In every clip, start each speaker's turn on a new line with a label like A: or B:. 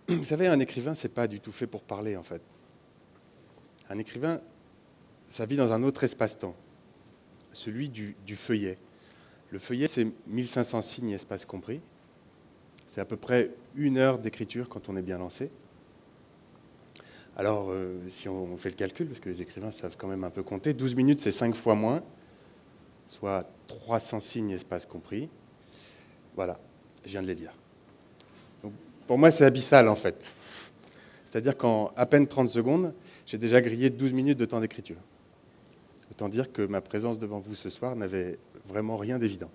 A: Vous savez, un écrivain, c'est pas du tout fait pour parler, en fait. Un écrivain, ça vit dans un autre espace-temps, celui du feuillet. Le feuillet, c'est 1500 signes, espace compris. C'est à peu près 1 heure d'écriture quand on est bien lancé. Alors, si on fait le calcul, parce que les écrivains savent quand même un peu compter, 12 minutes, c'est 5 fois moins, soit 300 signes, espace compris. Voilà, je viens de les dire. Donc, pour moi, c'est abyssal, en fait. C'est-à-dire qu'en à peine 30 secondes, j'ai déjà grillé 12 minutes de temps d'écriture. Autant dire que ma présence devant vous ce soir n'avait vraiment rien d'évident.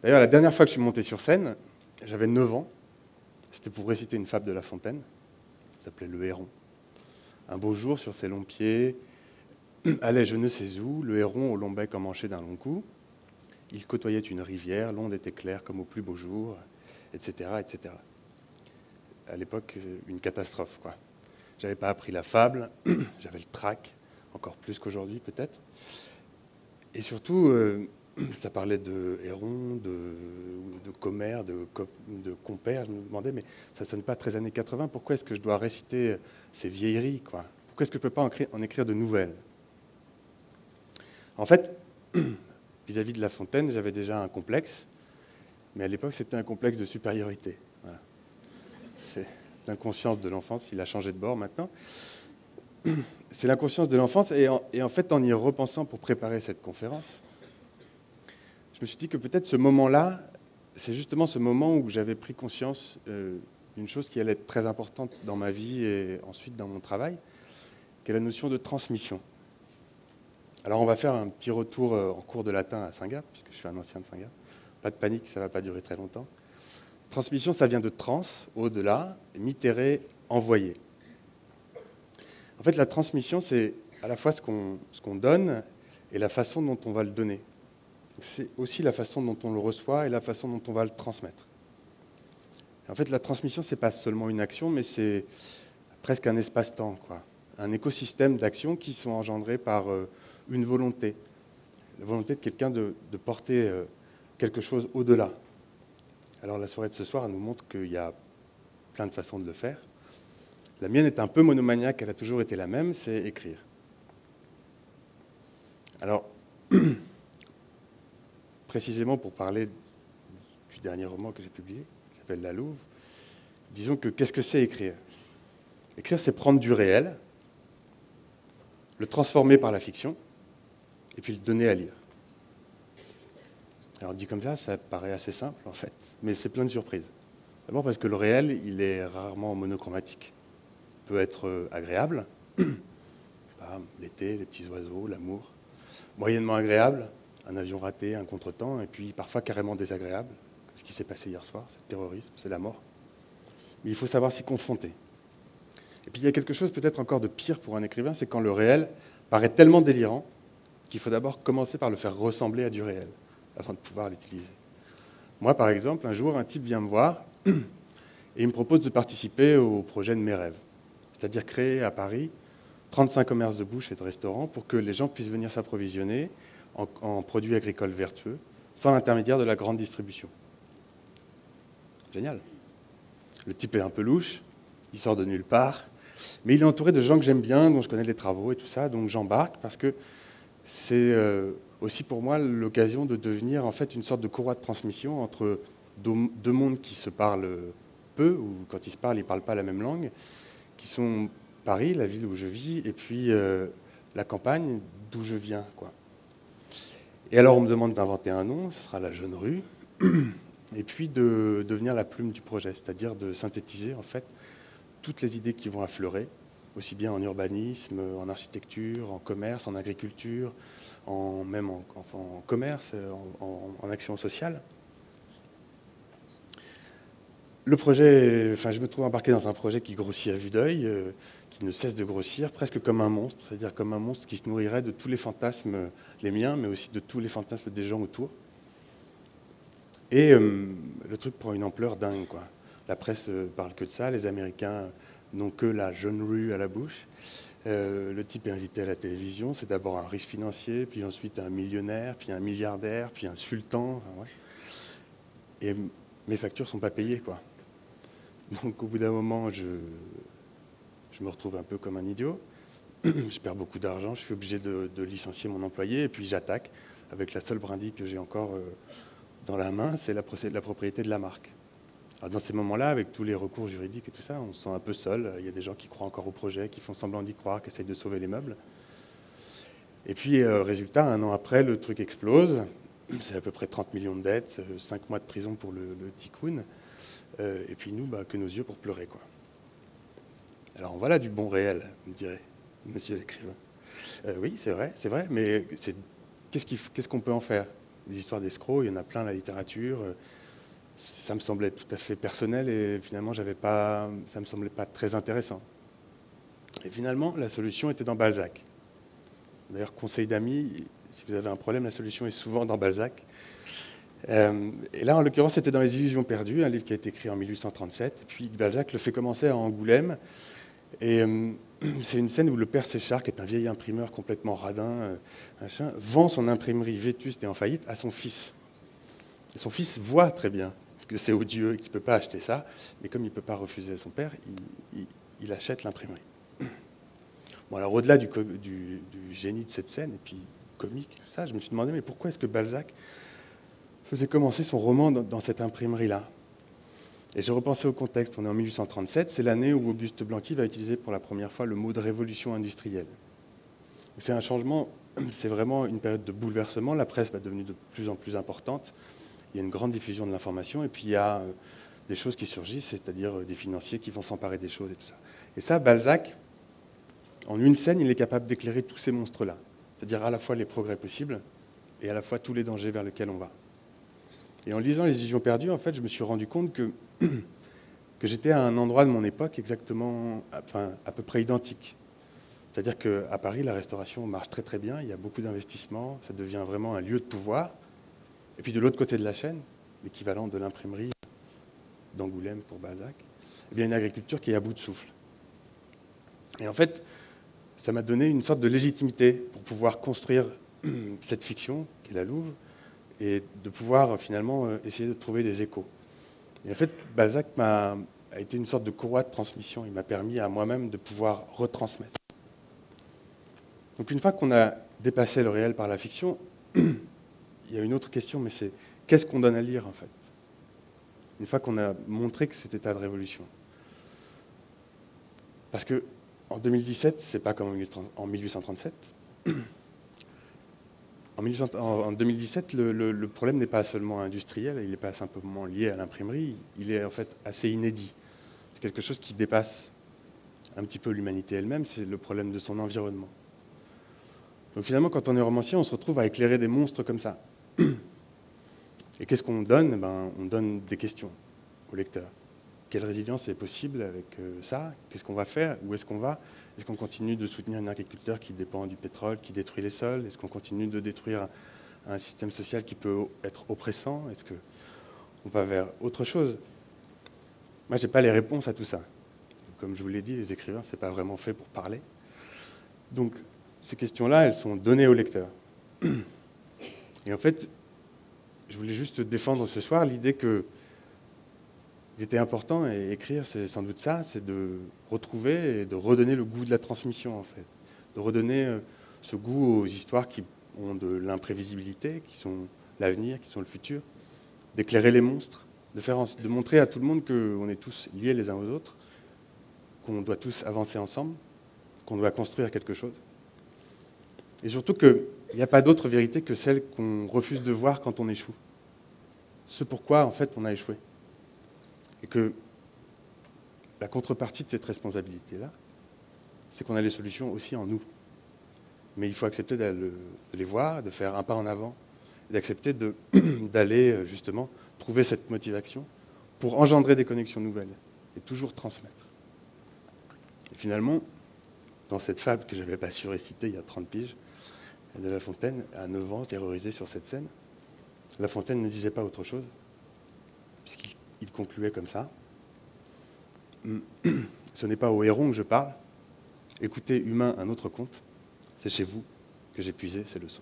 A: D'ailleurs, la dernière fois que je suis monté sur scène, j'avais 9 ans. C'était pour réciter une fable de La Fontaine. Ça s'appelait Le Héron. Un beau jour, sur ses longs pieds, allait je ne sais où, le héron au long bec emmanché d'un long cou. Il côtoyait une rivière, l'onde était claire comme au plus beau jour, etc., etc. À l'époque, une catastrophe, quoi. J'avais pas appris la fable, j'avais le trac, encore plus qu'aujourd'hui peut-être. Et surtout, ça parlait de héron, de commère, de compère. Je me demandais, mais ça sonne pas très années 80, pourquoi est-ce que je dois réciter ces vieilleries, quoi? Pourquoi est-ce que je ne peux pas en écrire de nouvelles? En fait, vis-à-vis de La Fontaine, j'avais déjà un complexe, mais à l'époque, c'était un complexe de supériorité. Voilà. C'est l'inconscience de l'enfance, il a changé de bord maintenant. C'est l'inconscience de l'enfance, et en fait, en y repensant pour préparer cette conférence, je me suis dit que peut-être ce moment-là, c'est justement ce moment où j'avais pris conscience d'une chose qui allait être très importante dans ma vie et ensuite dans mon travail, qui est la notion de transmission. Alors on va faire un petit retour en cours de latin à Saint-Gap, puisque je suis un ancien de Saint-Gap. Pas de panique, ça ne va pas durer très longtemps. Transmission, ça vient de trans, au-delà, mittere, envoyer. En fait, la transmission, c'est à la fois ce qu'on donne et la façon dont on va le donner. C'est aussi la façon dont on le reçoit et la façon dont on va le transmettre. En fait, la transmission, ce n'est pas seulement une action, mais c'est presque un espace-temps, quoi. Un écosystème d'actions qui sont engendrées par une volonté. La volonté de quelqu'un de porter quelque chose au-delà. Alors la soirée de ce soir, elle nous montre qu'il y a plein de façons de le faire. La mienne est un peu monomaniaque, elle a toujours été la même, c'est écrire. Alors, précisément pour parler du dernier roman que j'ai publié, qui s'appelle La Louve, disons que qu'est-ce que c'est écrire? Écrire, c'est prendre du réel, le transformer par la fiction, et puis le donner à lire. Alors dit comme ça paraît assez simple en fait, mais c'est plein de surprises. D'abord parce que le réel, il est rarement monochromatique. Il peut être agréable, l'été, les petits oiseaux, l'amour. Moyennement agréable, un avion raté, un contretemps, et puis parfois carrément désagréable, comme ce qui s'est passé hier soir, c'est le terrorisme, c'est la mort. Mais il faut savoir s'y confronter. Et puis il y a quelque chose peut-être encore de pire pour un écrivain, c'est quand le réel paraît tellement délirant qu'il faut d'abord commencer par le faire ressembler à du réel, afin de pouvoir l'utiliser. Moi, par exemple, un jour, un type vient me voir et il me propose de participer au projet de mes rêves, c'est-à-dire créer à Paris 35 commerces de bouche et de restaurants pour que les gens puissent venir s'approvisionner en produits agricoles vertueux, sans l'intermédiaire de la grande distribution. Génial. Le type est un peu louche, il sort de nulle part, mais il est entouré de gens que j'aime bien, dont je connais les travaux et tout ça, donc j'embarque parce que c'est aussi pour moi l'occasion de devenir en fait une sorte de courroie de transmission entre deux mondes qui se parlent peu, ou quand ils se parlent, ils ne parlent pas la même langue, qui sont Paris, la ville où je vis, et puis la campagne d'où je viens, quoi. Et alors on me demande d'inventer un nom, ce sera la Jeune Rue, et puis de devenir la plume du projet, c'est-à-dire de synthétiser en fait toutes les idées qui vont affleurer, aussi bien en urbanisme, en architecture, en commerce, en agriculture, même en commerce, en action sociale. Le projet, je me trouve embarqué dans un projet qui grossit à vue d'œil, qui ne cesse de grossir, presque comme un monstre, c'est-à-dire comme un monstre qui se nourrirait de tous les fantasmes, les miens, mais aussi de tous les fantasmes des gens autour. Et le truc prend une ampleur dingue, quoi. La presse parle que de ça, les Américains n'ont que la Jeune Rue à la bouche. Le type est invité à la télévision, c'est d'abord un riche financier, puis ensuite un millionnaire, puis un milliardaire, puis un sultan. Enfin, ouais. Et mes factures ne sont pas payées, quoi. Donc au bout d'un moment, je me retrouve un peu comme un idiot. Je perds beaucoup d'argent, je suis obligé de licencier mon employé, et puis j'attaque avec la seule brindille que j'ai encore dans la main, c'est la propriété de la marque. Alors dans ces moments-là, avec tous les recours juridiques et tout ça, on se sent un peu seul. Il y a des gens qui croient encore au projet, qui font semblant d'y croire, qui essayent de sauver les meubles. Et puis, résultat, 1 an après, le truc explose. C'est à peu près 30 millions de dettes, 5 mois de prison pour le tycoon. Et puis nous, que nos yeux pour pleurer, quoi. Alors voilà du bon réel, me dirait monsieur l'écrivain. Oui, c'est vrai, mais qu'est-ce qu'on peut en faire? Des histoires d'escrocs, il y en a plein dans la littérature. Ça me semblait tout à fait personnel et finalement, ça ne me semblait pas très intéressant. Et finalement, la solution était dans Balzac. D'ailleurs, conseil d'amis, si vous avez un problème, la solution est souvent dans Balzac. Et là, en l'occurrence, c'était dans Les Illusions perdues, un livre qui a été écrit en 1837. Et puis Balzac le fait commencer à Angoulême. Et c'est une scène où le père Séchard, qui est un vieil imprimeur complètement radin, vend son imprimerie vétuste et en faillite à son fils. Et son fils voit très bien que c'est odieux et qu'il ne peut pas acheter ça, mais comme il ne peut pas refuser à son père, il achète l'imprimerie. Bon, alors au-delà du génie de cette scène, et puis comique, ça, je me suis demandé, mais pourquoi est-ce que Balzac faisait commencer son roman dans cette imprimerie-là? Et j'ai repensé au contexte, on est en 1837, c'est l'année où Auguste Blanqui va utiliser pour la première fois le mot de révolution industrielle. C'est un changement, c'est vraiment une période de bouleversement, la presse va devenir de plus en plus importante, il y a une grande diffusion de l'information, et puis il y a des choses qui surgissent, c'est-à-dire des financiers qui vont s'emparer des choses et tout ça. Et ça, Balzac, en une scène, il est capable d'éclairer tous ces monstres-là, c'est-à-dire à la fois les progrès possibles et à la fois tous les dangers vers lesquels on va. Et en lisant Les Illusions perdues, en fait, je me suis rendu compte que j'étais à un endroit de mon époque exactement, enfin, à peu près identique. C'est-à-dire qu'à Paris, la restauration marche très très bien, il y a beaucoup d'investissements, ça devient vraiment un lieu de pouvoir. Et puis de l'autre côté de la chaîne, l'équivalent de l'imprimerie d'Angoulême pour Balzac, eh bien, une agriculture qui est à bout de souffle. Et en fait, ça m'a donné une sorte de légitimité pour pouvoir construire cette fiction, qui est la Louve, et de pouvoir finalement essayer de trouver des échos. Et en fait, Balzac a été une sorte de courroie de transmission. Il m'a permis à moi-même de pouvoir retransmettre. Donc une fois qu'on a dépassé le réel par la fiction, il y a une autre question, mais c'est qu'est-ce qu'on donne à lire en fait? Une fois qu'on a montré que cet état de révolution. Parce que en 2017, c'est pas comme en 1837. En 2017, le problème n'est pas seulement industriel, il n'est pas simplement lié à l'imprimerie, il est en fait assez inédit. C'est quelque chose qui dépasse un petit peu l'humanité elle-même, c'est le problème de son environnement. Donc finalement, quand on est romancier, on se retrouve à éclairer des monstres comme ça. Et qu'est-ce qu'on donne? On donne des questions au lecteur. Quelle résilience est possible avec ça? Qu'est-ce qu'on va faire? Où est-ce qu'on va? Est-ce qu'on continue de soutenir un agriculteur qui dépend du pétrole, qui détruit les sols? Est-ce qu'on continue de détruire un système social qui peut être oppressant? Est-ce qu'on va vers autre chose? Moi, je n'ai pas les réponses à tout ça. Comme je vous l'ai dit, les écrivains, ce n'est pas vraiment fait pour parler. Donc, ces questions-là, elles sont données au lecteur. Et en fait, je voulais juste défendre ce soir l'idée que il était important, et écrire, c'est sans doute ça, c'est de retrouver et de redonner le goût de la transmission, en fait. De redonner ce goût aux histoires qui ont de l'imprévisibilité, qui sont l'avenir, qui sont le futur, d'éclairer les monstres, de montrer à tout le monde qu'on est tous liés les uns aux autres, qu'on doit tous avancer ensemble, qu'on doit construire quelque chose. Et surtout qu'il n'y a pas d'autre vérité que celle qu'on refuse de voir quand on échoue. Ce pourquoi, en fait, on a échoué. Et que la contrepartie de cette responsabilité-là, c'est qu'on a les solutions aussi en nous. Mais il faut accepter de les voir, de faire un pas en avant, et d'accepter d'aller justement trouver cette motivation pour engendrer des connexions nouvelles et toujours transmettre. Et finalement, dans cette fable que je n'avais pas su réciter il y a 30 piges, de La Fontaine, à 9 ans, terrorisé sur cette scène, La Fontaine ne disait pas autre chose, puisqu'il concluait comme ça. Ce n'est pas au héron que je parle. Écoutez, humain, un autre conte. C'est chez vous que j'ai puisé ces leçons.